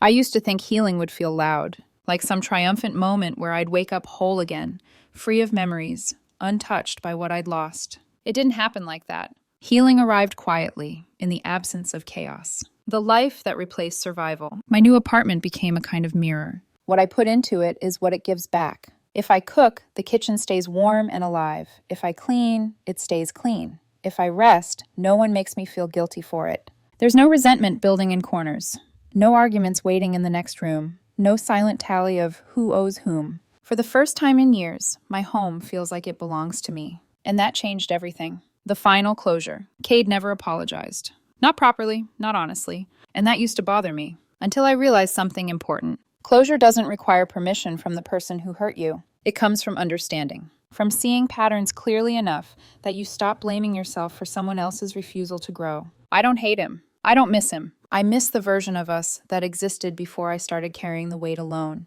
I used to think healing would feel loud, like some triumphant moment where I'd wake up whole again, free of memories, untouched by what I'd lost. It didn't happen like that. Healing arrived quietly, in the absence of chaos. The life that replaced survival. My new apartment became a kind of mirror. What I put into it is what it gives back. If I cook, the kitchen stays warm and alive. If I clean, it stays clean. If I rest, no one makes me feel guilty for it. There's no resentment building in corners. No arguments waiting in the next room. No silent tally of who owes whom. For the first time in years, my home feels like it belongs to me. And that changed everything. The final closure. Cade never apologized. Not properly, not honestly. And that used to bother me. Until I realized something important. Closure doesn't require permission from the person who hurt you. It comes from understanding. From seeing patterns clearly enough that you stop blaming yourself for someone else's refusal to grow. I don't hate him. I don't miss him. I miss the version of us that existed before I started carrying the weight alone.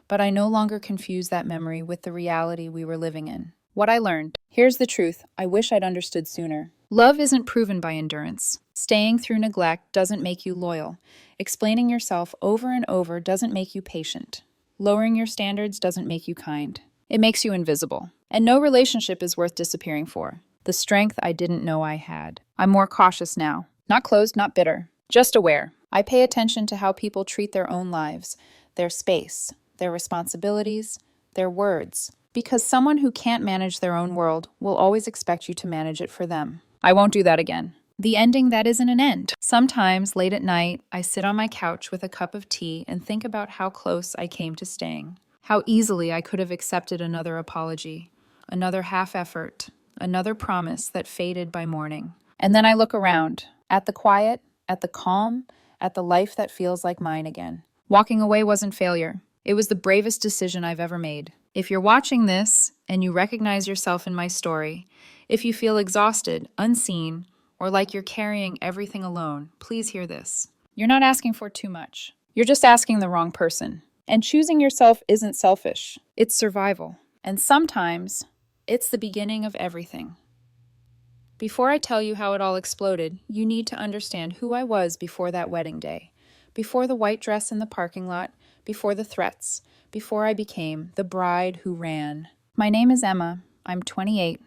But I no longer confuse that memory with the reality we were living in. What I learned. Here's the truth I wish I'd understood sooner. Love isn't proven by endurance. Staying through neglect doesn't make you loyal. Explaining yourself over and over doesn't make you patient. Lowering your standards doesn't make you kind. It makes you invisible. And no relationship is worth disappearing for. The strength I didn't know I had. I'm more cautious now. Not closed, not bitter. Just aware. I pay attention to how people treat their own lives, their space, their responsibilities, their words. Because someone who can't manage their own world will always expect you to manage it for them. I won't do that again. The ending that isn't an end. Sometimes, late at night, I sit on my couch with a cup of tea and think about how close I came to staying. How easily I could have accepted another apology, another half effort, another promise that faded by morning. And then I look around, at the quiet, at the calm, at the life that feels like mine again. Walking away wasn't failure. It was the bravest decision I've ever made. If you're watching this and you recognize yourself in my story, if you feel exhausted, unseen, or like you're carrying everything alone, please hear this. You're not asking for too much. You're just asking the wrong person. And choosing yourself isn't selfish. It's survival. And sometimes, it's the beginning of everything. Before I tell you how it all exploded, you need to understand who I was before that wedding day. Before the white dress in the parking lot, before the threats, before I became the bride who ran. My name is Emma. I'm 28.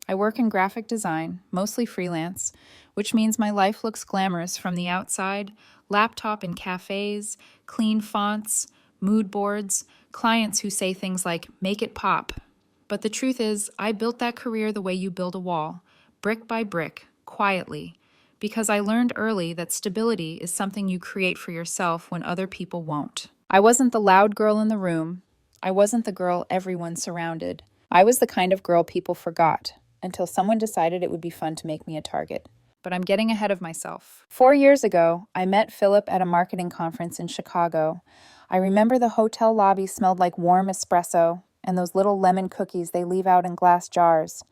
I work in graphic design, mostly freelance, which means my life looks glamorous from the outside, laptop in cafes, clean fonts, mood boards, clients who say things like, make it pop. But the truth is, I built that career the way you build a wall, brick by brick, quietly, because I learned early that stability is something you create for yourself when other people won't. I wasn't the loud girl in the room. I wasn't the girl everyone surrounded. I was the kind of girl people forgot, until someone decided it would be fun to make me a target. But I'm getting ahead of myself. 4 years ago, I met Philip at a marketing conference in Chicago. I remember the hotel lobby smelled like warm espresso and those little lemon cookies they leave out in glass jars.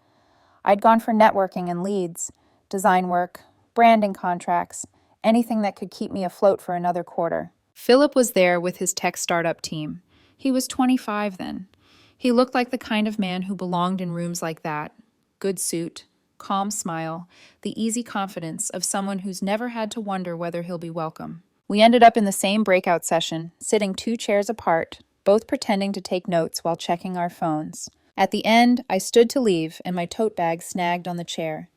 I'd gone for networking and leads, design work, branding contracts, anything that could keep me afloat for another quarter. Philip was there with his tech startup team. He was 25 then. He looked like the kind of man who belonged in rooms like that. Good suit, calm smile, the easy confidence of someone who's never had to wonder whether he'll be welcome. We ended up in the same breakout session, sitting 2 chairs apart, both pretending to take notes while checking our phones. At the end, I stood to leave and my tote bag snagged on the chair.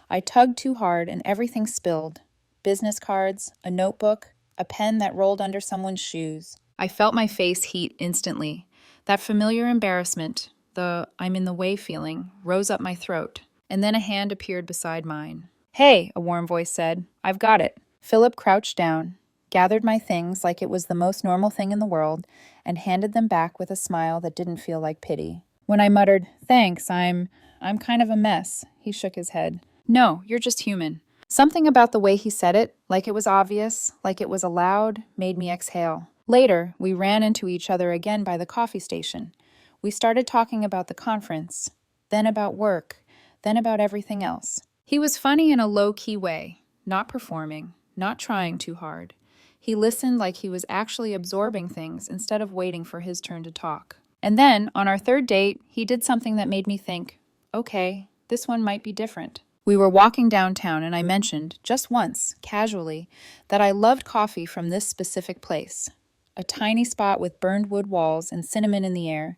I tugged too hard and everything spilled. Business cards, a notebook, a pen that rolled under someone's shoes. I felt my face heat instantly. That familiar embarrassment, the I'm in the way feeling, rose up my throat. And then a hand appeared beside mine. Hey, a warm voice said. I've got it. Philip crouched down, gathered my things like it was the most normal thing in the world, and handed them back with a smile that didn't feel like pity. When I muttered, thanks, I'm kind of a mess, he shook his head. No, you're just human. Something about the way he said it, like it was obvious, like it was allowed, made me exhale. Later, we ran into each other again by the coffee station. We started talking about the conference, then about work, then about everything else. He was funny in a low-key way, not performing, not trying too hard. He listened like he was actually absorbing things instead of waiting for his turn to talk. And then, on our 3rd date, he did something that made me think, okay, this one might be different. We were walking downtown and I mentioned, just once, casually, that I loved coffee from this specific place. A tiny spot with burned wood walls and cinnamon in the air.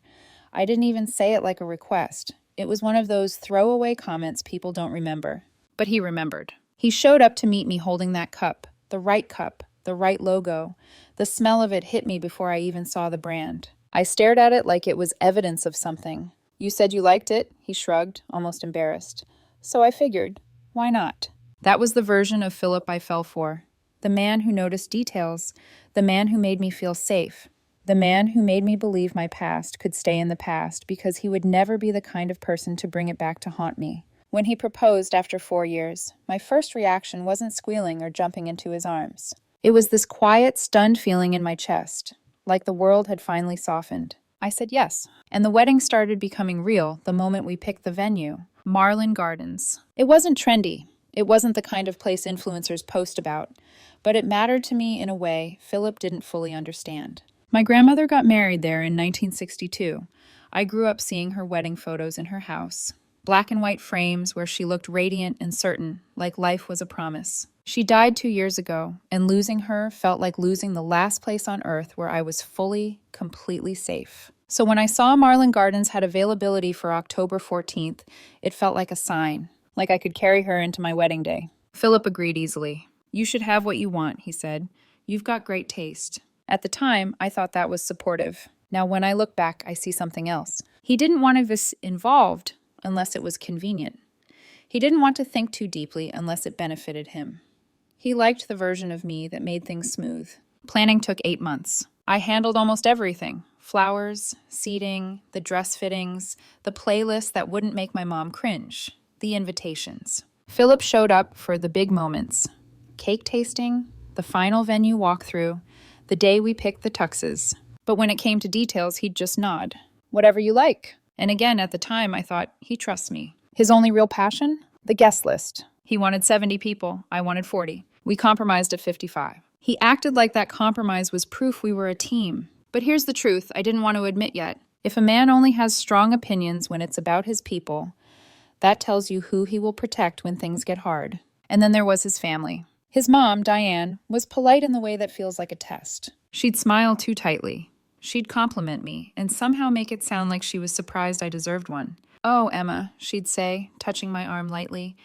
I didn't even say it like a request. It was one of those throwaway comments people don't remember. But he remembered. He showed up to meet me holding that cup, the right logo. The smell of it hit me before I even saw the brand. I stared at it like it was evidence of something. You said you liked it, he shrugged, almost embarrassed. So I figured, why not? That was the version of Philip I fell for. The man who noticed details. The man who made me feel safe. The man who made me believe my past could stay in the past because he would never be the kind of person to bring it back to haunt me. When he proposed after 4 years, my first reaction wasn't squealing or jumping into his arms. It was this quiet, stunned feeling in my chest, like the world had finally softened. I said yes, and the wedding started becoming real the moment we picked the venue, Marlin Gardens. It wasn't trendy. It wasn't the kind of place influencers post about, but it mattered to me in a way Philip didn't fully understand. My grandmother got married there in 1962. I grew up seeing her wedding photos in her house. Black and white frames where she looked radiant and certain, like life was a promise. She died 2 years ago, and losing her felt like losing the last place on earth where I was fully, completely safe. So when I saw Marlin Gardens had availability for October 14th, it felt like a sign, like I could carry her into my wedding day. Philip agreed easily. You should have what you want, he said. You've got great taste. At the time, I thought that was supportive. Now when I look back, I see something else. He didn't want us involved unless it was convenient. He didn't want to think too deeply unless it benefited him. He liked the version of me that made things smooth. Planning took 8 months. I handled almost everything. Flowers, seating, the dress fittings, the playlist that wouldn't make my mom cringe, the invitations. Philip showed up for the big moments. Cake tasting, the final venue walkthrough, the day we picked the tuxes. But when it came to details, he'd just nod. Whatever you like. And again, at the time, I thought, he trusts me. His only real passion? The guest list. He wanted 70 people. I wanted 40. We compromised at 55. He acted like that compromise was proof we were a team. But here's the truth I didn't want to admit yet. If a man only has strong opinions when it's about his people, that tells you who he will protect when things get hard. And then there was his family. His mom, Diane, was polite in the way that feels like a test. She'd smile too tightly. She'd compliment me and somehow make it sound like she was surprised I deserved one. Oh, Emma, she'd say, touching my arm lightly,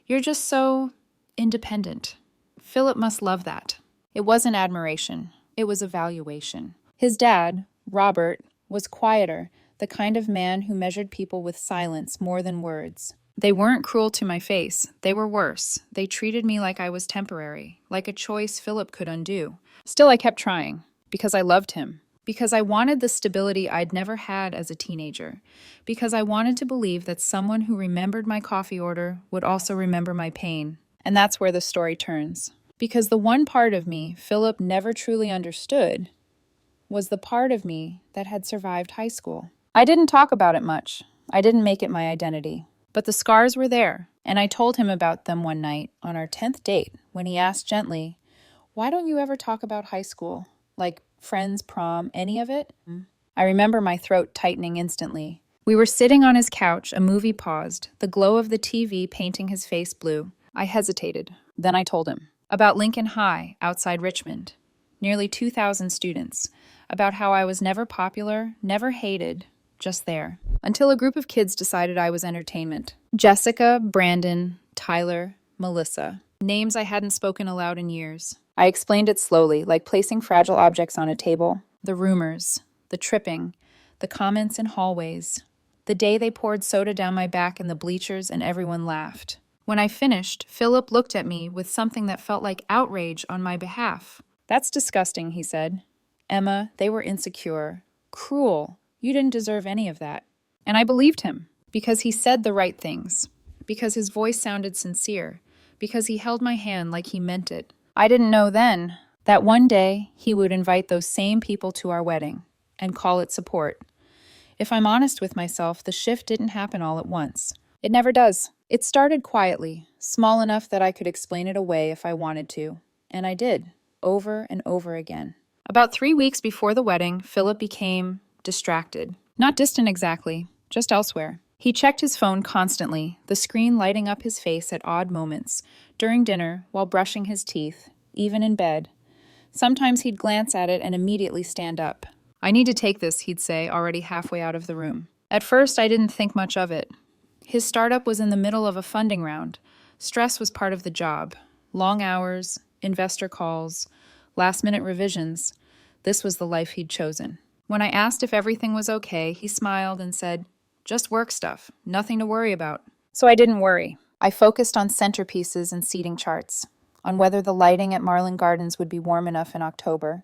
you're just so independent. Philip must love that. It wasn't admiration. It was evaluation. His dad, Robert, was quieter, the kind of man who measured people with silence more than words. They weren't cruel to my face. They were worse. They treated me like I was temporary, like a choice Philip could undo. Still, I kept trying, because I loved him, because I wanted the stability I'd never had as a teenager, because I wanted to believe that someone who remembered my coffee order would also remember my pain. And that's where the story turns. Because the one part of me Philip never truly understood was the part of me that had survived high school. I didn't talk about it much. I didn't make it my identity. But the scars were there, and I told him about them one night on our 10th date when he asked gently, "Why don't you ever talk about high school? Like friends, prom, any of it?" I remember my throat tightening instantly. We were sitting on his couch, a movie paused, the glow of the TV painting his face blue. I hesitated. Then I told him. About Lincoln High, outside Richmond. Nearly 2,000 students. About how I was never popular, never hated, just there. Until a group of kids decided I was entertainment. Jessica, Brandon, Tyler, Melissa. Names I hadn't spoken aloud in years. I explained it slowly, like placing fragile objects on a table. The rumors, the tripping, the comments in hallways. The day they poured soda down my back in the bleachers and everyone laughed. When I finished, Philip looked at me with something that felt like outrage on my behalf. "That's disgusting," he said. "Emma, they were insecure. Cruel. You didn't deserve any of that." And I believed him, because he said the right things, because his voice sounded sincere, because he held my hand like he meant it. I didn't know then that one day he would invite those same people to our wedding and call it support. If I'm honest with myself, the shift didn't happen all at once. It never does. It started quietly, small enough that I could explain it away if I wanted to. And I did, over and over again. About 3 weeks before the wedding, Philip became distracted. Not distant exactly, just elsewhere. He checked his phone constantly, the screen lighting up his face at odd moments, during dinner, while brushing his teeth, even in bed. Sometimes he'd glance at it and immediately stand up. "I need to take this," he'd say, already halfway out of the room. At first, I didn't think much of it. His startup was in the middle of a funding round. Stress was part of the job. Long hours, investor calls, last-minute revisions. This was the life he'd chosen. When I asked if everything was okay, he smiled and said, "Just work stuff, nothing to worry about." So I didn't worry. I focused on centerpieces and seating charts, on whether the lighting at Marlin Gardens would be warm enough in October,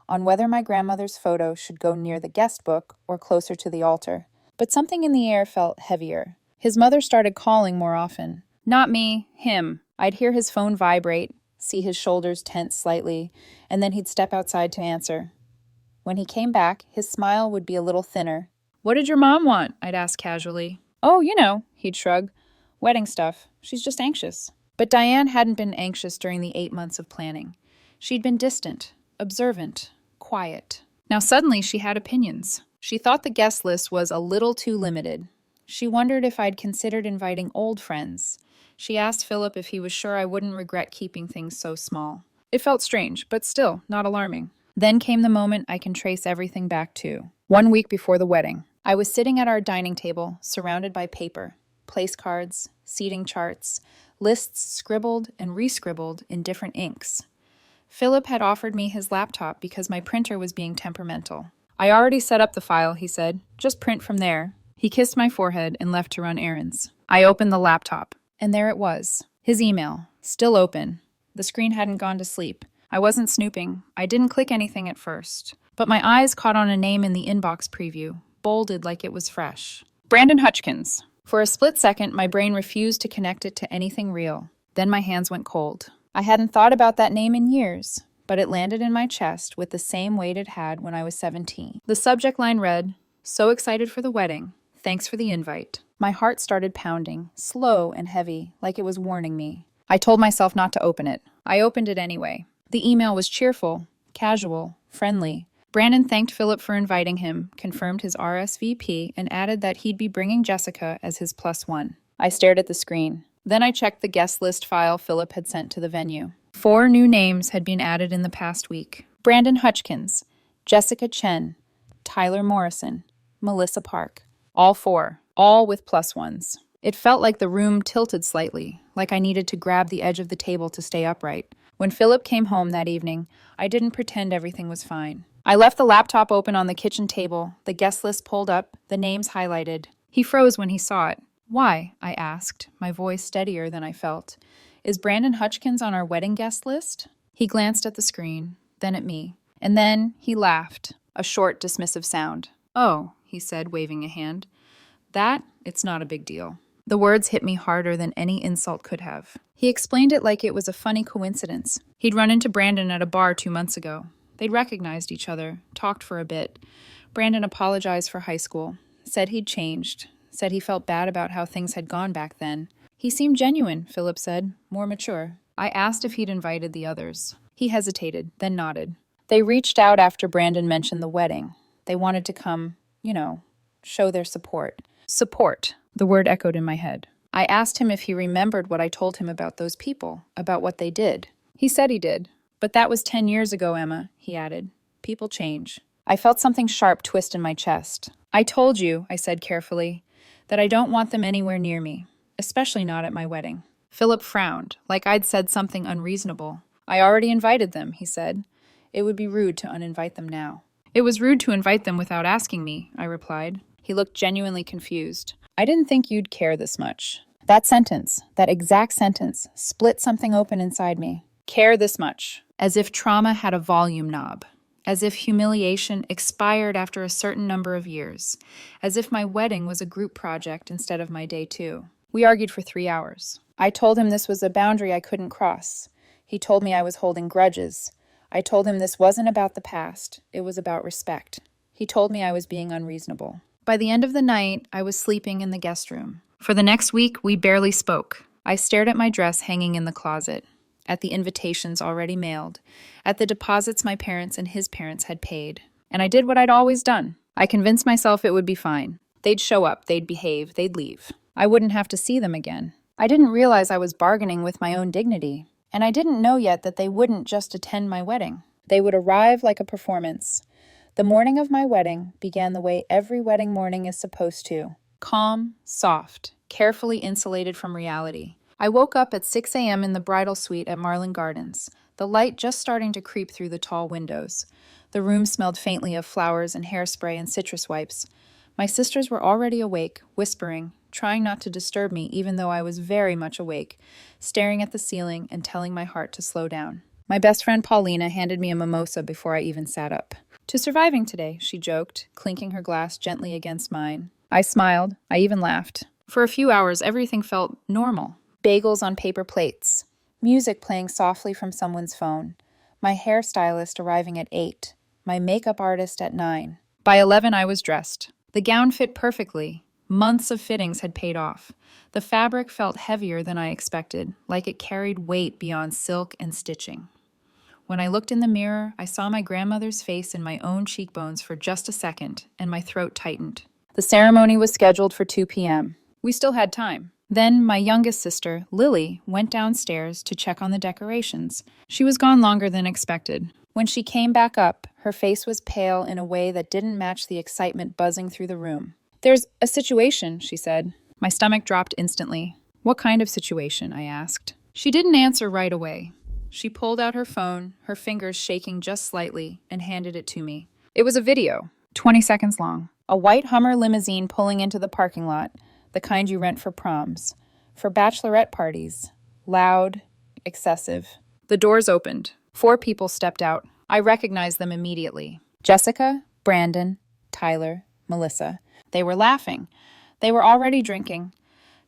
on whether my grandmother's photo should go near the guest book or closer to the altar. But something in the air felt heavier. His mother started calling more often. Not me, him. I'd hear his phone vibrate, see his shoulders tense slightly, and then he'd step outside to answer. When he came back, his smile would be a little thinner. "What did your mom want?" I'd ask casually. "Oh, you know," he'd shrug. "Wedding stuff. She's just anxious." But Diane hadn't been anxious during the 8 months of planning. She'd been distant, observant, quiet. Now suddenly she had opinions. She thought the guest list was a little too limited. She wondered if I'd considered inviting old friends. She asked Philip if he was sure I wouldn't regret keeping things so small. It felt strange, but still not alarming. Then came the moment I can trace everything back to. 1 week before the wedding. I was sitting at our dining table, surrounded by paper, place cards, seating charts, lists scribbled and re-scribbled in different inks. Philip had offered me his laptop because my printer was being temperamental. "I already set up the file," he said. "Just print from there." He kissed my forehead and left to run errands. I opened the laptop, and there it was. His email, still open. The screen hadn't gone to sleep. I wasn't snooping. I didn't click anything at first. But my eyes caught on a name in the inbox preview, bolded like it was fresh. Brandon Hutchkins. For a split second, my brain refused to connect it to anything real. Then my hands went cold. I hadn't thought about that name in years, but it landed in my chest with the same weight it had when I was 17. The subject line read, "So excited for the wedding. Thanks for the invite." My heart started pounding, slow and heavy, like it was warning me. I told myself not to open it. I opened it anyway. The email was cheerful, casual, friendly. Brandon thanked Philip for inviting him, confirmed his RSVP, and added that he'd be bringing Jessica as his +1. I stared at the screen. Then I checked the guest list file Philip had sent to the venue. 4 new names had been added in the past week. Brandon Hutchkins, Jessica Chen, Tyler Morrison, Melissa Park. All 4, all with +1s. It felt like the room tilted slightly, like I needed to grab the edge of the table to stay upright. When Philip came home that evening, I didn't pretend everything was fine. I left the laptop open on the kitchen table, the guest list pulled up, the names highlighted. He froze when he saw it. "Why?" I asked, my voice steadier than I felt. "Is Brandon Hutchkins on our wedding guest list?" He glanced at the screen, then at me, and then he laughed, a short, dismissive sound. "Oh," he said, waving a hand. It's not a big deal." The words hit me harder than any insult could have. He explained it like it was a funny coincidence. He'd run into Brandon at a bar 2 months ago. They'd recognized each other, talked for a bit. Brandon apologized for high school, said he'd changed, said he felt bad about how things had gone back then. He seemed genuine, Philip said, more mature. I asked if he'd invited the others. He hesitated, then nodded. They reached out after Brandon mentioned the wedding. They wanted to come, show their support. Support, the word echoed in my head. I asked him if he remembered what I told him about those people, about what they did. He said he did. But that was 10 years ago, Emma, he added. People change. I felt something sharp twist in my chest. "I told you," I said carefully, "that I don't want them anywhere near me, especially not at my wedding." Philip frowned, like I'd said something unreasonable. "I already invited them," he said. "It would be rude to uninvite them now." "It was rude to invite them without asking me," I replied. He looked genuinely confused. "I didn't think you'd care this much." That sentence, that exact sentence, split something open inside me. Care this much. As if trauma had a volume knob. As if humiliation expired after a certain number of years. As if my wedding was a group project instead of my day 2. We argued for 3 hours. I told him this was a boundary I couldn't cross. He told me I was holding grudges. I told him this wasn't about the past. It was about respect. He told me I was being unreasonable. By the end of the night, I was sleeping in the guest room. For the next week, we barely spoke. I stared at my dress hanging in the closet, at the invitations already mailed, at the deposits my parents and his parents had paid. And I did what I'd always done. I convinced myself it would be fine. They'd show up, they'd behave, they'd leave. I wouldn't have to see them again. I didn't realize I was bargaining with my own dignity, and I didn't know yet that they wouldn't just attend my wedding. They would arrive like a performance. The morning of my wedding began the way every wedding morning is supposed to. Calm, soft, carefully insulated from reality. I woke up at 6 a.m. in the bridal suite at Marlin Gardens, the light just starting to creep through the tall windows. The room smelled faintly of flowers and hairspray and citrus wipes. My sisters were already awake, whispering, trying not to disturb me even though I was very much awake, staring at the ceiling and telling my heart to slow down. My best friend Paulina handed me a mimosa before I even sat up. "To surviving today," she joked, clinking her glass gently against mine. I smiled. I even laughed. For a few hours, everything felt normal. Bagels on paper plates, music playing softly from someone's phone, my hairstylist arriving at 8, my makeup artist at 9. By 11, I was dressed. The gown fit perfectly. Months of fittings had paid off. The fabric felt heavier than I expected, like it carried weight beyond silk and stitching. When I looked in the mirror, I saw my grandmother's face in my own cheekbones for just a second, and my throat tightened. The ceremony was scheduled for 2 p.m. We still had time. Then my youngest sister, Lily, went downstairs to check on the decorations. She was gone longer than expected. When she came back up, her face was pale in a way that didn't match the excitement buzzing through the room. "There's a situation," she said. My stomach dropped instantly. "What kind of situation?" I asked. She didn't answer right away. She pulled out her phone, her fingers shaking just slightly, and handed it to me. It was a video, 20 seconds long. A white Hummer limousine pulling into the parking lot, the kind you rent for proms, for bachelorette parties. Loud, excessive. The doors opened. 4 people stepped out. I recognized them immediately. Jessica, Brandon, Tyler, Melissa. They were laughing. They were already drinking.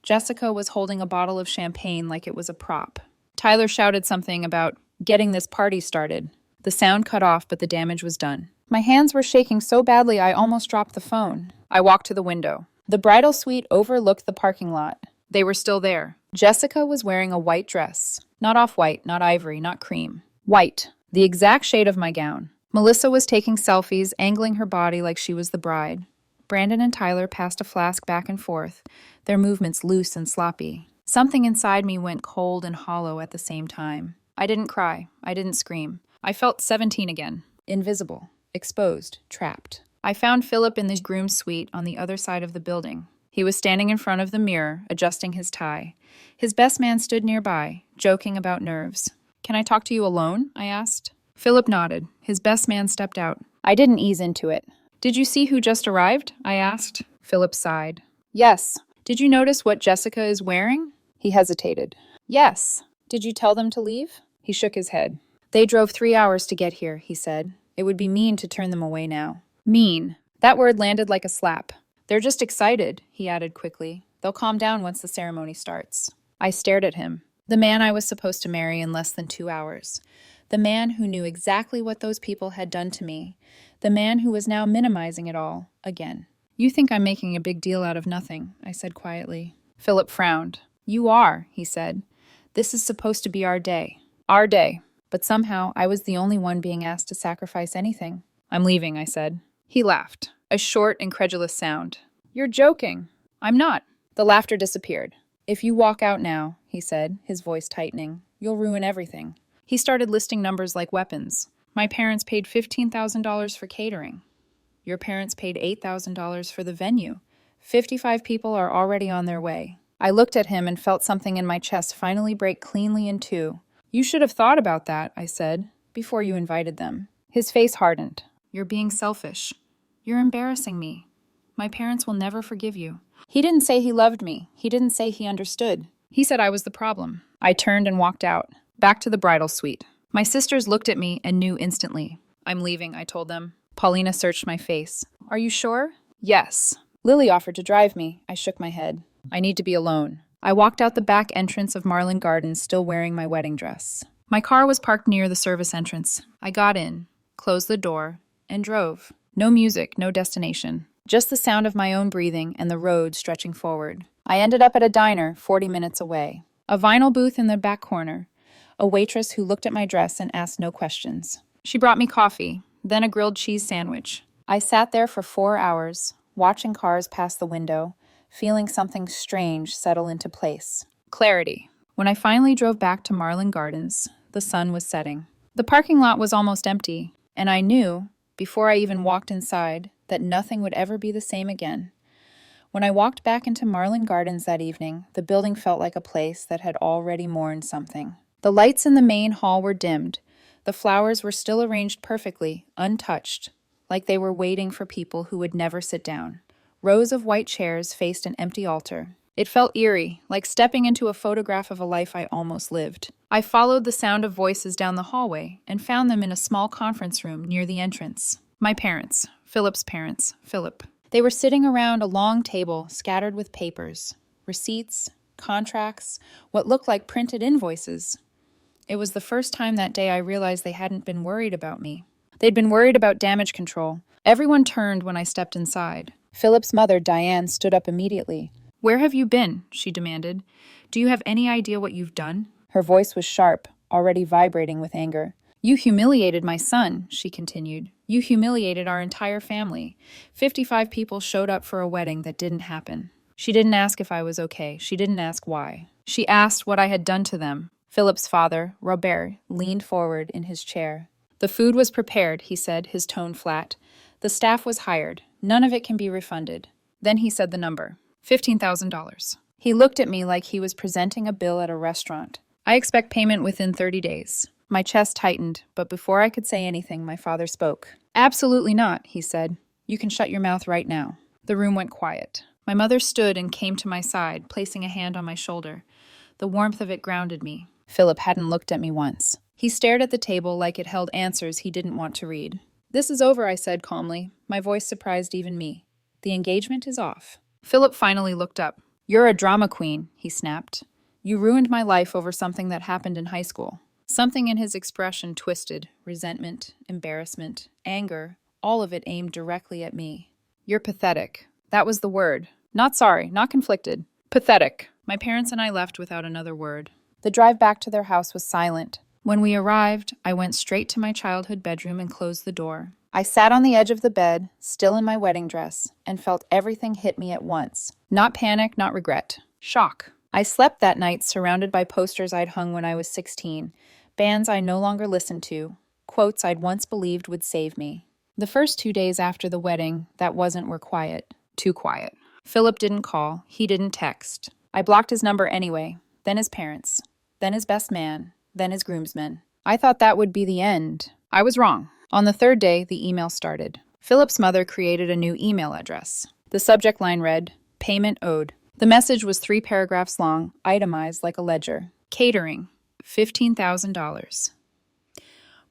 Jessica was holding a bottle of champagne like it was a prop. Tyler shouted something about getting this party started. The sound cut off, but the damage was done. My hands were shaking so badly I almost dropped the phone. I walked to the window. The bridal suite overlooked the parking lot. They were still there. Jessica was wearing a white dress. Not off-white, not ivory, not cream. White. The exact shade of my gown. Melissa was taking selfies, angling her body like she was the bride. Brandon and Tyler passed a flask back and forth, their movements loose and sloppy. Something inside me went cold and hollow at the same time. I didn't cry. I didn't scream. I felt 17 again. Invisible. Exposed. Trapped. I found Philip in the groom's suite on the other side of the building. He was standing in front of the mirror, adjusting his tie. His best man stood nearby, joking about nerves. "Can I talk to you alone?" I asked. Philip nodded. His best man stepped out. I didn't ease into it. "Did you see who just arrived?" I asked. Philip sighed. "Yes." "Did you notice what Jessica is wearing?" He hesitated. "Yes." "Did you tell them to leave?" He shook his head. "They drove 3 hours to get here," he said. "It would be mean to turn them away now." Mean. That word landed like a slap. "They're just excited," he added quickly. "They'll calm down once the ceremony starts." I stared at him. The man I was supposed to marry in less than 2 hours. The man who knew exactly what those people had done to me. The man who was now minimizing it all, again. "You think I'm making a big deal out of nothing," I said quietly. Philip frowned. "You are," he said. "This is supposed to be our day." Our day. But somehow I was the only one being asked to sacrifice anything. "I'm leaving," I said. He laughed. A short, incredulous sound. "You're joking." "I'm not." The laughter disappeared. "If you walk out now," he said, his voice tightening, "you'll ruin everything." He started listing numbers like weapons. "My parents paid $15,000 for catering. Your parents paid $8,000 for the venue. 55 people are already on their way." I looked at him and felt something in my chest finally break cleanly in two. "You should have thought about that," I said, "before you invited them." His face hardened. "You're being selfish. You're embarrassing me. My parents will never forgive you." He didn't say he loved me. He didn't say he understood. He said I was the problem. I turned and walked out, back to the bridal suite. My sisters looked at me and knew instantly. "I'm leaving," I told them. Paulina searched my face. "Are you sure?" "Yes." Lily offered to drive me. I shook my head. "I need to be alone." I walked out the back entrance of Marlin Gardens, still wearing my wedding dress. My car was parked near the service entrance. I got in, closed the door, and drove. No music, no destination. Just the sound of my own breathing and the road stretching forward. I ended up at a diner 40 minutes away. A vinyl booth in the back corner. A waitress who looked at my dress and asked no questions. She brought me coffee, then a grilled cheese sandwich. I sat there for 4 hours, watching cars pass the window, feeling something strange settle into place. Clarity. When I finally drove back to Marlin Gardens, the sun was setting. The parking lot was almost empty, and I knew, before I even walked inside, that nothing would ever be the same again. When I walked back into Marlin Gardens that evening, the building felt like a place that had already mourned something. The lights in the main hall were dimmed. The flowers were still arranged perfectly, untouched, like they were waiting for people who would never sit down. Rows of white chairs faced an empty altar. It felt eerie, like stepping into a photograph of a life I almost lived. I followed the sound of voices down the hallway and found them in a small conference room near the entrance. My parents, Philip's parents, Philip. They were sitting around a long table scattered with papers, receipts, contracts, what looked like printed invoices. It was the first time that day I realized they hadn't been worried about me. They'd been worried about damage control. Everyone turned when I stepped inside. Philip's mother, Diane, stood up immediately. "Where have you been?" she demanded. "Do you have any idea what you've done?" Her voice was sharp, already vibrating with anger. "You humiliated my son," she continued. "You humiliated our entire family. 55 people showed up for a wedding that didn't happen." She didn't ask if I was okay. She didn't ask why. She asked what I had done to them. Philip's father, Robert, leaned forward in his chair. "The food was prepared," he said, his tone flat. "The staff was hired. None of it can be refunded." Then he said the number, $15,000. He looked at me like he was presenting a bill at a restaurant. "I expect payment within 30 days. My chest tightened, but before I could say anything, my father spoke. "Absolutely not," he said. "You can shut your mouth right now." The room went quiet. My mother stood and came to my side, placing a hand on my shoulder. The warmth of it grounded me. Philip hadn't looked at me once. He stared at the table like it held answers he didn't want to read. "This is over," I said calmly. My voice surprised even me. "The engagement is off." Philip finally looked up. "You're a drama queen," he snapped. "You ruined my life over something that happened in high school." Something in his expression twisted, resentment, embarrassment, anger, all of it aimed directly at me. "You're pathetic." That was the word. Not sorry, not conflicted. Pathetic. My parents and I left without another word. The drive back to their house was silent. When we arrived, I went straight to my childhood bedroom and closed the door. I sat on the edge of the bed, still in my wedding dress, and felt everything hit me at once. Not panic, not regret. Shock. I slept that night surrounded by posters I'd hung when I was 16, bands I no longer listened to, quotes I'd once believed would save me. The first 2 days after the wedding, were quiet. Too quiet. Philip didn't call. He didn't text. I blocked his number anyway. Then his parents. Then his best man. Then his groomsmen. I thought that would be the end. I was wrong. On the third day, the email started. Philip's mother created a new email address. The subject line read, "Payment owed." The message was 3 paragraphs long, itemized like a ledger. Catering, $15,000.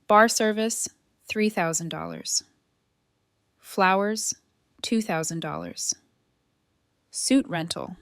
Bar service, $3,000. Flowers, $2,000. Suit rental,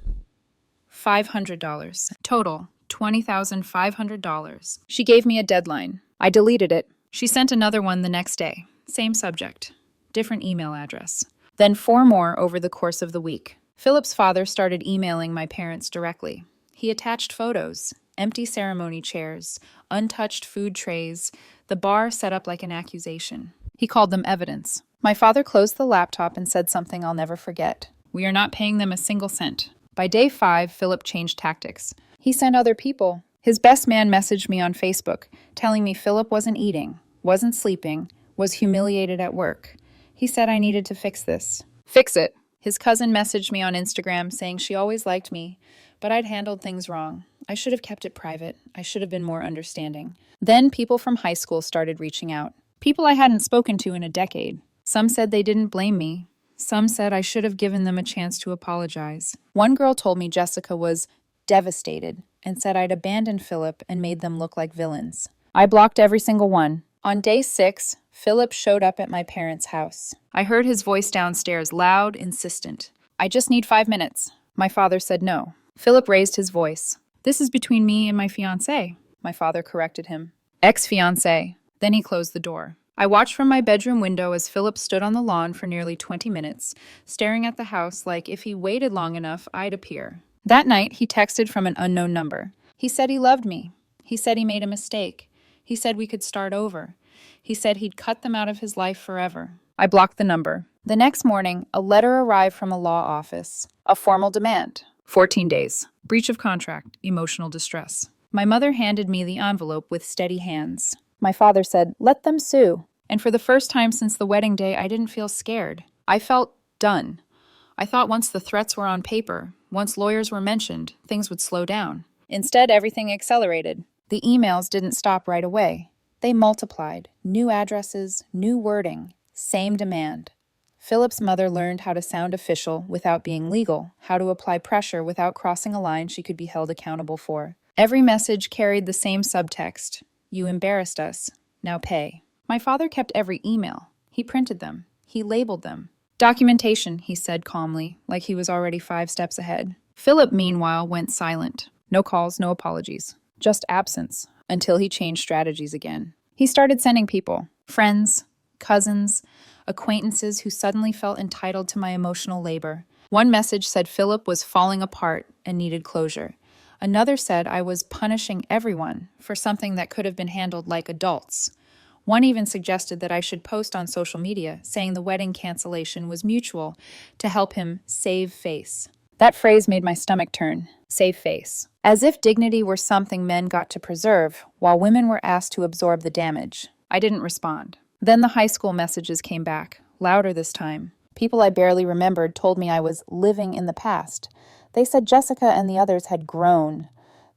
$500. Total, $20,500. She gave me a deadline. I deleted it. She sent another one the next day. Same subject. Different email address. Then 4 more over the course of the week. Philip's father started emailing my parents directly. He attached photos, empty ceremony chairs, untouched food trays, the bar set up like an accusation. He called them evidence. My father closed the laptop and said something I'll never forget. "We are not paying them a single cent." By day 5, Philip changed tactics. He sent other people. His best man messaged me on Facebook, telling me Philip wasn't eating, wasn't sleeping, was humiliated at work. He said I needed to fix this. Fix it. His cousin messaged me on Instagram saying she always liked me, but I'd handled things wrong. I should have kept it private. I should have been more understanding. Then people from high school started reaching out. People I hadn't spoken to in a decade. Some said they didn't blame me. Some said I should have given them a chance to apologize. One girl told me Jessica was devastated and said I'd abandoned Philip and made them look like villains. I blocked every single one. On day 6, Philip showed up at my parents' house. I heard his voice downstairs, loud, insistent. "I just need 5 minutes." My father said no. Philip raised his voice. "This is between me and my fiancé," my father corrected him. "Ex-fiancé." Then he closed the door. I watched from my bedroom window as Philip stood on the lawn for nearly 20 minutes, staring at the house like if he waited long enough, I'd appear. That night, he texted from an unknown number. He said he loved me. He said he made a mistake. He said we could start over. He said he'd cut them out of his life forever. I blocked the number. The next morning, a letter arrived from a law office. A formal demand. 14 days. Breach of contract. Emotional distress. My mother handed me the envelope with steady hands. My father said, "Let them sue." And for the first time since the wedding day, I didn't feel scared. I felt done. I thought once the threats were on paper, once lawyers were mentioned, things would slow down. Instead, everything accelerated. The emails didn't stop right away. They multiplied. New addresses, new wording, same demand. Philip's mother learned how to sound official without being legal, how to apply pressure without crossing a line she could be held accountable for. Every message carried the same subtext. You embarrassed us. Now pay. My father kept every email. He printed them. He labeled them. Documentation, he said calmly, like he was already 5 steps ahead. Philip, meanwhile, went silent. No calls, no apologies. Just absence, until he changed strategies again. He started sending people, friends, cousins, acquaintances who suddenly felt entitled to my emotional labor. One message said Philip was falling apart and needed closure. Another said I was punishing everyone for something that could have been handled like adults. One even suggested that I should post on social media saying the wedding cancellation was mutual to help him save face. That phrase made my stomach turn. Save face. As if dignity were something men got to preserve, while women were asked to absorb the damage. I didn't respond. Then the high school messages came back, louder this time. People I barely remembered told me I was living in the past. They said Jessica and the others had grown.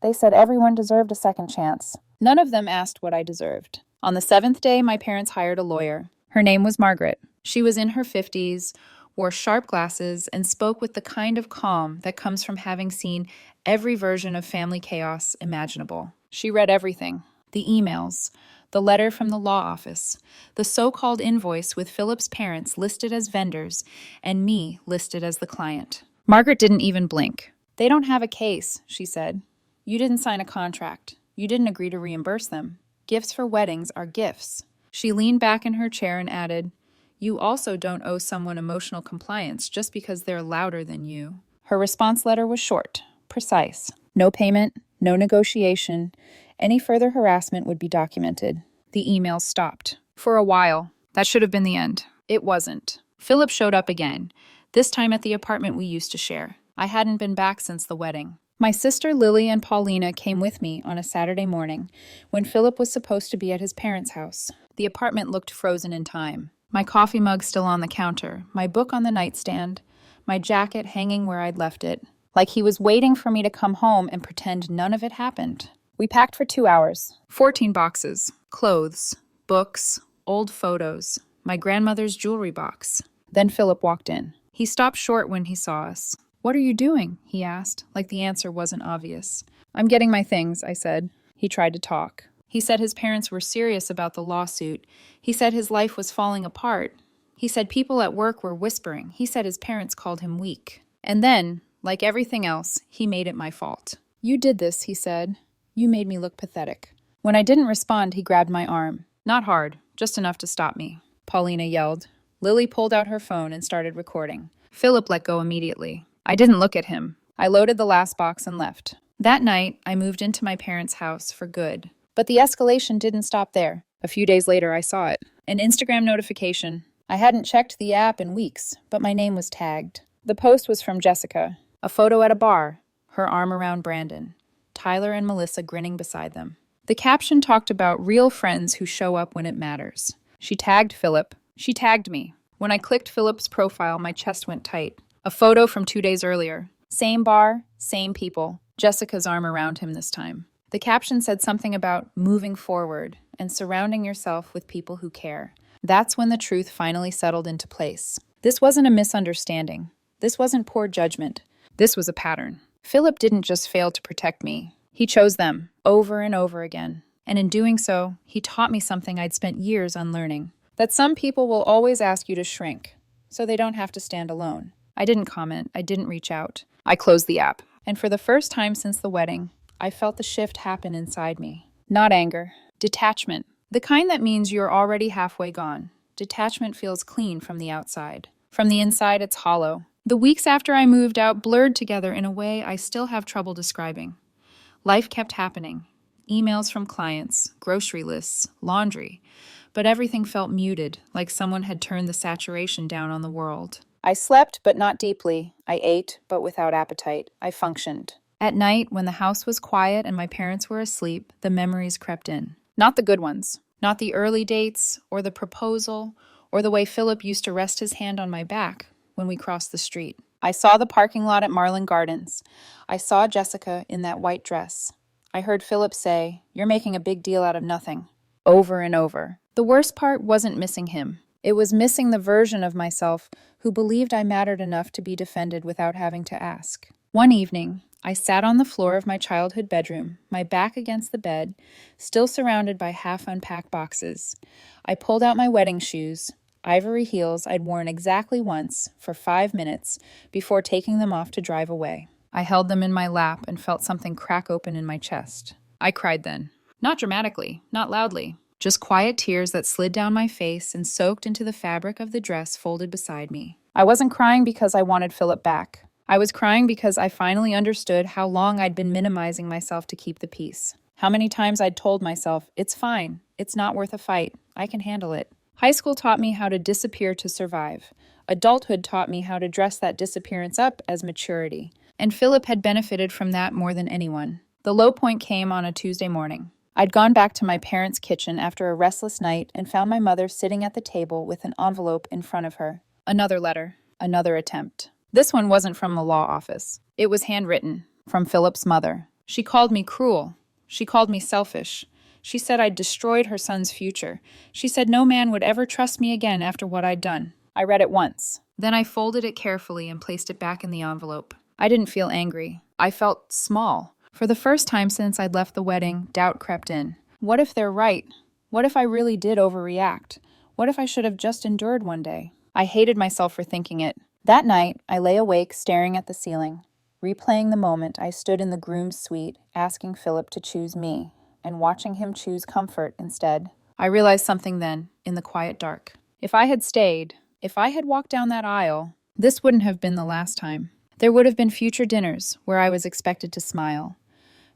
They said everyone deserved a second chance. None of them asked what I deserved. On the 7th day, my parents hired a lawyer. Her name was Margaret. She was in her 50s, wore sharp glasses, and spoke with the kind of calm that comes from having seen every version of family chaos imaginable. She read everything. The emails, the letter from the law office, the so-called invoice with Philip's parents listed as vendors and me listed as the client. Margaret didn't even blink. "They don't have a case," she said. "You didn't sign a contract. You didn't agree to reimburse them. Gifts for weddings are gifts." She leaned back in her chair and added, "You also don't owe someone emotional compliance just because they're louder than you." Her response letter was short, precise. No payment, no negotiation. Any further harassment would be documented. The emails stopped. For a while. That should have been the end. It wasn't. Philip showed up again, this time at the apartment we used to share. I hadn't been back since the wedding. My sister Lily and Paulina came with me on a Saturday morning when Philip was supposed to be at his parents' house. The apartment looked frozen in time. My coffee mug still on the counter, my book on the nightstand, my jacket hanging where I'd left it. Like he was waiting for me to come home and pretend none of it happened. We packed for 2 hours. 14 boxes. Clothes, books, old photos, my grandmother's jewelry box. Then Philip walked in. He stopped short when he saw us. "What are you doing?" he asked, like the answer wasn't obvious. "I'm getting my things," I said. He tried to talk. He said his parents were serious about the lawsuit. He said his life was falling apart. He said people at work were whispering. He said his parents called him weak. And then, like everything else, he made it my fault. "You did this," he said. "You made me look pathetic." When I didn't respond, he grabbed my arm. Not hard, just enough to stop me. Paulina yelled. Lily pulled out her phone and started recording. Philip let go immediately. I didn't look at him. I loaded the last box and left. That night, I moved into my parents' house for good. But the escalation didn't stop there. A few days later, I saw it. An Instagram notification. I hadn't checked the app in weeks, but my name was tagged. The post was from Jessica. A photo at a bar, her arm around Brandon. Tyler and Melissa grinning beside them. The caption talked about real friends who show up when it matters. She tagged Philip. She tagged me. When I clicked Philip's profile, my chest went tight. A photo from 2 days earlier. Same bar, same people. Jessica's arm around him this time. The caption said something about moving forward and surrounding yourself with people who care. That's when the truth finally settled into place. This wasn't a misunderstanding. This wasn't poor judgment. This was a pattern. Philip didn't just fail to protect me. He chose them over and over again. And in doing so, he taught me something I'd spent years unlearning. That some people will always ask you to shrink, so they don't have to stand alone. I didn't comment. I didn't reach out. I closed the app. And for the first time since the wedding, I felt the shift happen inside me. Not anger. Detachment. The kind that means you're already halfway gone. Detachment feels clean from the outside. From the inside, it's hollow. The weeks after I moved out blurred together in a way I still have trouble describing. Life kept happening. Emails from clients, grocery lists, laundry. but everything felt muted, like someone had turned the saturation down on the world. I slept, but not deeply. I ate, but without appetite. I functioned. At night, when the house was quiet and my parents were asleep, the memories crept in. Not the good ones. Not the early dates, or the proposal, or the way Philip used to rest his hand on my back when we crossed the street. I saw the parking lot at Marlin Gardens. I saw Jessica in that white dress. I heard Philip say, "You're making a big deal out of nothing," over and over. The worst part wasn't missing him. It was missing the version of myself who believed I mattered enough to be defended without having to ask. One evening, I sat on the floor of my childhood bedroom, my back against the bed, still surrounded by half-unpacked boxes. I pulled out my wedding shoes, ivory heels I'd worn exactly once, for 5 minutes, before taking them off to drive away. I held them in my lap and felt something crack open in my chest. I cried then. Not dramatically, not loudly. Just quiet tears that slid down my face and soaked into the fabric of the dress folded beside me. I wasn't crying because I wanted Philip back. I was crying because I finally understood how long I'd been minimizing myself to keep the peace. How many times I'd told myself, "It's fine. It's not worth a fight. I can handle it." High school taught me how to disappear to survive. Adulthood taught me how to dress that disappearance up as maturity. And Philip had benefited from that more than anyone. The low point came on a Tuesday morning. I'd gone back to my parents' kitchen after a restless night and found my mother sitting at the table with an envelope in front of her. Another letter. Another attempt. This one wasn't from the law office. It was handwritten, from Philip's mother. She called me cruel. She called me selfish. She said I'd destroyed her son's future. She said no man would ever trust me again after what I'd done. I read it once. Then I folded it carefully and placed it back in the envelope. I didn't feel angry. I felt small. For the first time since I'd left the wedding, doubt crept in. What if they're right? What if I really did overreact? What if I should have just endured one day? I hated myself for thinking it. That night, I lay awake staring at the ceiling, replaying the moment I stood in the groom's suite, asking Philip to choose me, and watching him choose comfort instead. I realized something then, in the quiet dark. If I had stayed, if I had walked down that aisle, this wouldn't have been the last time. There would have been future dinners where I was expected to smile.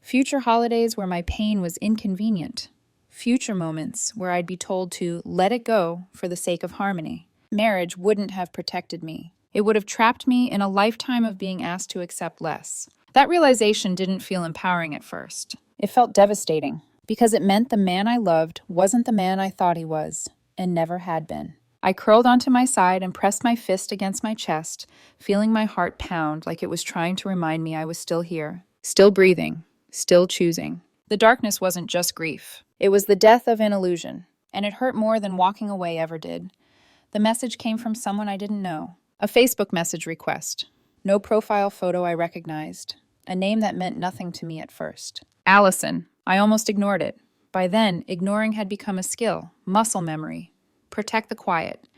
Future holidays where my pain was inconvenient. Future moments where I'd be told to let it go for the sake of harmony. Marriage wouldn't have protected me. It would have trapped me in a lifetime of being asked to accept less. That realization didn't feel empowering at first. It felt devastating, because it meant the man I loved wasn't the man I thought he was, and never had been. I curled onto my side and pressed my fist against my chest, feeling my heart pound like it was trying to remind me I was still here, still breathing, still choosing. The darkness wasn't just grief. It was the death of an illusion, and it hurt more than walking away ever did. The message came from someone I didn't know. A Facebook message request. No profile photo I recognized. A name that meant nothing to me at first. Allison. I almost ignored it. By then, ignoring had become a skill, muscle memory. Protect the quiet.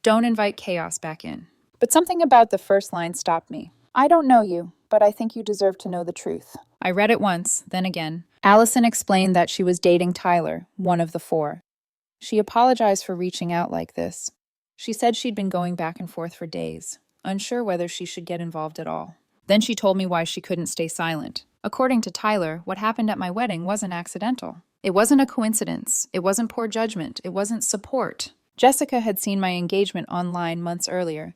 Don't invite chaos back in. But something about the first line stopped me. I don't know you, but I think you deserve to know the truth. I read it once, then again. Allison explained that she was dating Tyler, one of the 4. She apologized for reaching out like this. She said she'd been going back and forth for days, unsure whether she should get involved at all. Then she told me why she couldn't stay silent. According to Tyler, what happened at my wedding wasn't accidental. It wasn't a coincidence. It wasn't poor judgment. It wasn't support. Jessica had seen my engagement online months earlier.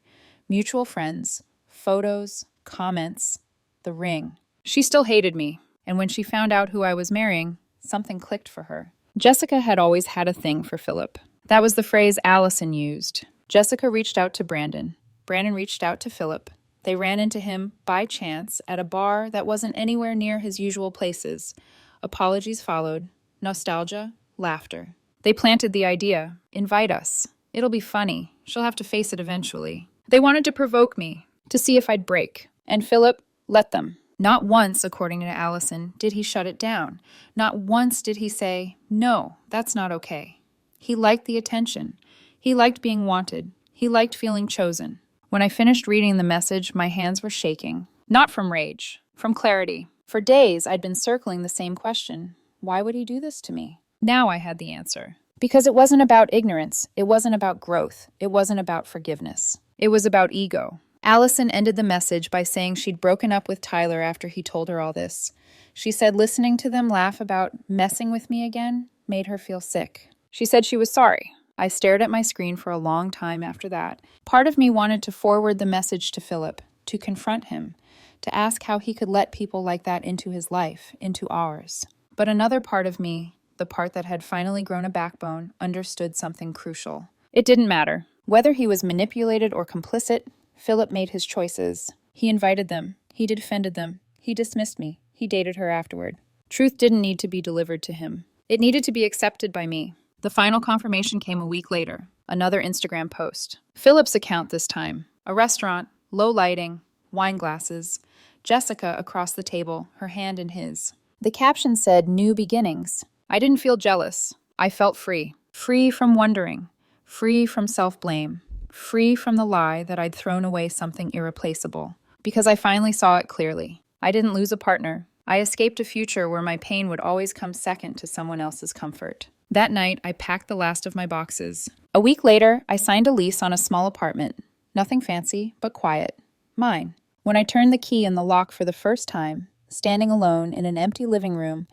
Mutual friends, photos, comments, the ring. She still hated me, and when she found out who I was marrying, something clicked for her. Jessica had always had a thing for Philip. That was the phrase Allison used. Jessica reached out to Brandon. Brandon reached out to Philip. They ran into him, by chance, at a bar that wasn't anywhere near his usual places. Apologies followed. Nostalgia, laughter. They planted the idea. Invite us. It'll be funny. She'll have to face it eventually. They wanted to provoke me, to see if I'd break. And Philip let them. Not once, according to Allison, did he shut it down. Not once did he say, "No, that's not okay." He liked the attention. He liked being wanted. He liked feeling chosen. When I finished reading the message, my hands were shaking. Not from rage, from clarity. For days, I'd been circling the same question. Why would he do this to me? Now I had the answer. Because it wasn't about ignorance. It wasn't about growth. It wasn't about forgiveness. It was about ego. Allison ended the message by saying she'd broken up with Tyler after he told her all this. She said listening to them laugh about messing with me again made her feel sick. She said she was sorry. I stared at my screen for a long time after that. Part of me wanted to forward the message to Philip, to confront him, to ask how he could let people like that into his life, into ours. But another part of me, the part that had finally grown a backbone, understood something crucial. It didn't matter. Whether he was manipulated or complicit, Philip made his choices. He invited them. He defended them. He dismissed me. He dated her afterward. Truth didn't need to be delivered to him. It needed to be accepted by me. The final confirmation came a week later. Another Instagram post. Philip's account this time. A restaurant, low lighting, wine glasses. Jessica across the table, her hand in his. The caption said, "New beginnings." I didn't feel jealous. I felt free. Free from wondering. Free from self-blame. Free from the lie that I'd thrown away something irreplaceable. Because I finally saw it clearly. I didn't lose a partner. I escaped a future where my pain would always come second to someone else's comfort. That night, I packed the last of my boxes. A week later, I signed a lease on a small apartment. Nothing fancy, but quiet. Mine. When I turned the key in the lock for the first time, standing alone in an empty living room,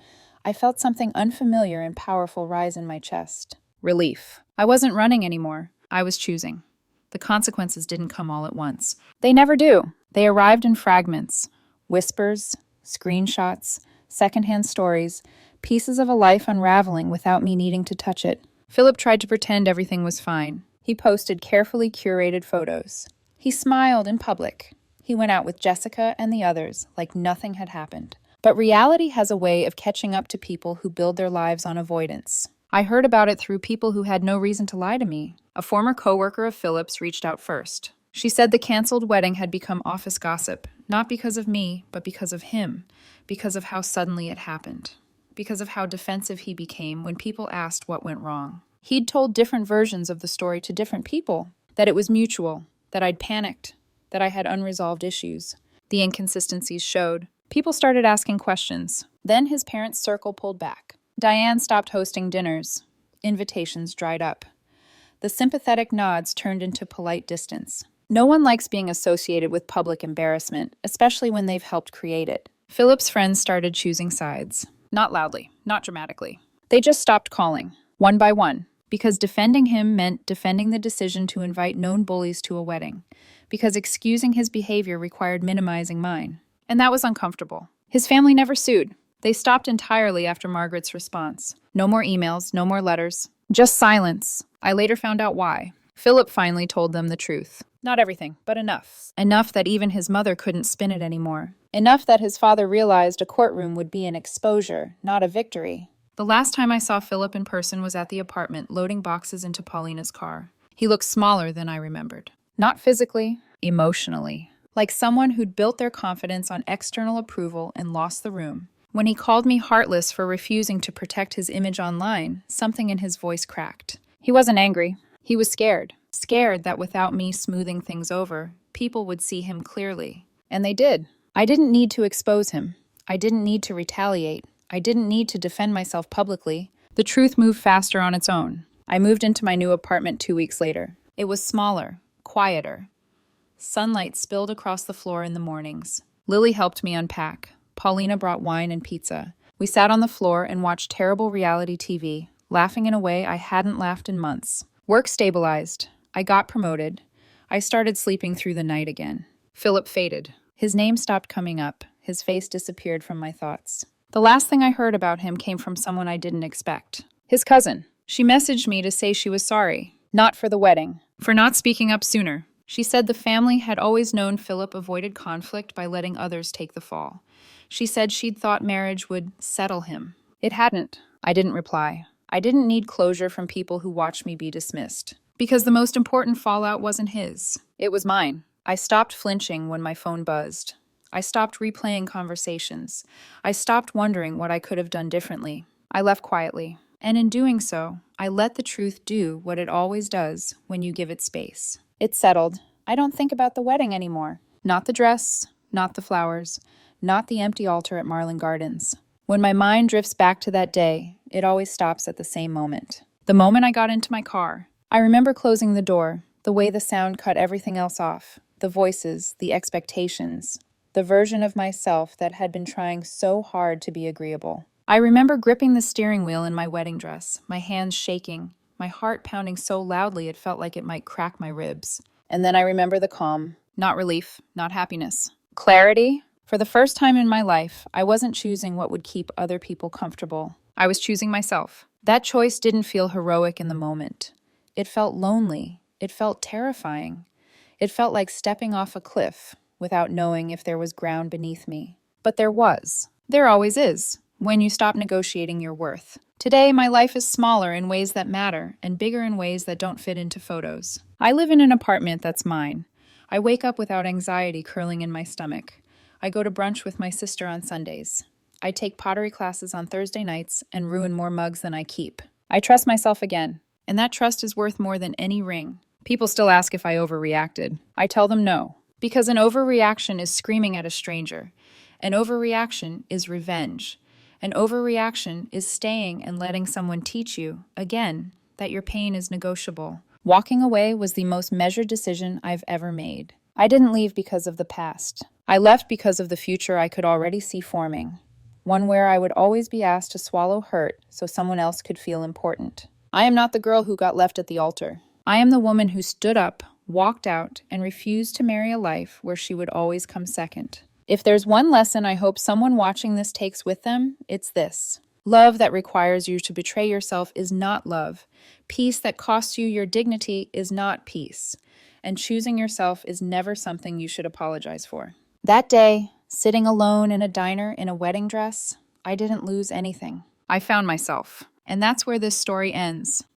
I felt something unfamiliar and powerful rise in my chest. Relief. I wasn't running anymore. I was choosing. The consequences didn't come all at once. They never do. They arrived in fragments. Whispers, screenshots, secondhand stories, pieces of a life unraveling without me needing to touch it. Philip tried to pretend everything was fine. He posted carefully curated photos. He smiled in public. He went out with Jessica and the others like nothing had happened. But reality has a way of catching up to people who build their lives on avoidance. I heard about it through people who had no reason to lie to me. A former coworker of Philip's reached out first. She said the canceled wedding had become office gossip, not because of me, but because of him, because of how suddenly it happened, because of how defensive he became when people asked what went wrong. He'd told different versions of the story to different people, that it was mutual, that I'd panicked, that I had unresolved issues. The inconsistencies showed. People started asking questions. Then his parents' circle pulled back. Diane stopped hosting dinners. Invitations dried up. The sympathetic nods turned into polite distance. No one likes being associated with public embarrassment, especially when they've helped create it. Philip's friends started choosing sides. Not loudly, not dramatically. They just stopped calling, one by one, because defending him meant defending the decision to invite known bullies to a wedding, because excusing his behavior required minimizing mine. And that was uncomfortable. His family never sued. They stopped entirely after Margaret's response. No more emails, no more letters. Just silence. I later found out why. Philip finally told them the truth. Not everything, but enough. Enough that even his mother couldn't spin it anymore. Enough that his father realized a courtroom would be an exposure, not a victory. The last time I saw Philip in person was at the apartment, loading boxes into Paulina's car. He looked smaller than I remembered. Not physically, emotionally. Like someone who'd built their confidence on external approval and lost the room. When he called me heartless for refusing to protect his image online, something in his voice cracked. He wasn't angry. He was scared. Scared that without me smoothing things over, people would see him clearly. And they did. I didn't need to expose him. I didn't need to retaliate. I didn't need to defend myself publicly. The truth moved faster on its own. I moved into my new apartment 2 weeks later. It was smaller, quieter. Sunlight spilled across the floor in the mornings. Lily helped me unpack. Paulina brought wine and pizza. We sat on the floor and watched terrible reality TV, laughing in a way I hadn't laughed in months. Work stabilized. I got promoted. I started sleeping through the night again. Philip faded. His name stopped coming up. His face disappeared from my thoughts. The last thing I heard about him came from someone I didn't expect. His cousin. She messaged me to say she was sorry. Not for the wedding. For not speaking up sooner. She said the family had always known Philip avoided conflict by letting others take the fall. She said she'd thought marriage would settle him. It hadn't. I didn't reply. I didn't need closure from people who watched me be dismissed. Because the most important fallout wasn't his. It was mine. I stopped flinching when my phone buzzed. I stopped replaying conversations. I stopped wondering what I could have done differently. I left quietly. And in doing so, I let the truth do what it always does when you give it space. It settled. I don't think about the wedding anymore. Not the dress, not the flowers, not the empty altar at Marlin Gardens. When my mind drifts back to that day, it always stops at the same moment. The moment I got into my car. I remember closing the door, the way the sound cut everything else off, the voices, the expectations, the version of myself that had been trying so hard to be agreeable. I remember gripping the steering wheel in my wedding dress, my hands shaking, my heart pounding so loudly it felt like it might crack my ribs. And then I remember the calm. Not relief, not happiness. Clarity. For the first time in my life, I wasn't choosing what would keep other people comfortable. I was choosing myself. That choice didn't feel heroic in the moment. It felt lonely. It felt terrifying. It felt like stepping off a cliff without knowing if there was ground beneath me. But there was. There always is, when you stop negotiating your worth. Today, my life is smaller in ways that matter and bigger in ways that don't fit into photos. I live in an apartment that's mine. I wake up without anxiety curling in my stomach. I go to brunch with my sister on Sundays. I take pottery classes on Thursday nights and ruin more mugs than I keep. I trust myself again, and that trust is worth more than any ring. People still ask if I overreacted. I tell them no, because an overreaction is screaming at a stranger. An overreaction is revenge. An overreaction is staying and letting someone teach you, again, that your pain is negotiable. Walking away was the most measured decision I've ever made. I didn't leave because of the past. I left because of the future I could already see forming. One where I would always be asked to swallow hurt so someone else could feel important. I am not the girl who got left at the altar. I am the woman who stood up, walked out, and refused to marry a life where she would always come second. If there's one lesson I hope someone watching this takes with them, it's this. Love that requires you to betray yourself is not love. Peace that costs you your dignity is not peace. And choosing yourself is never something you should apologize for. That day, sitting alone in a diner in a wedding dress, I didn't lose anything. I found myself. And that's where this story ends.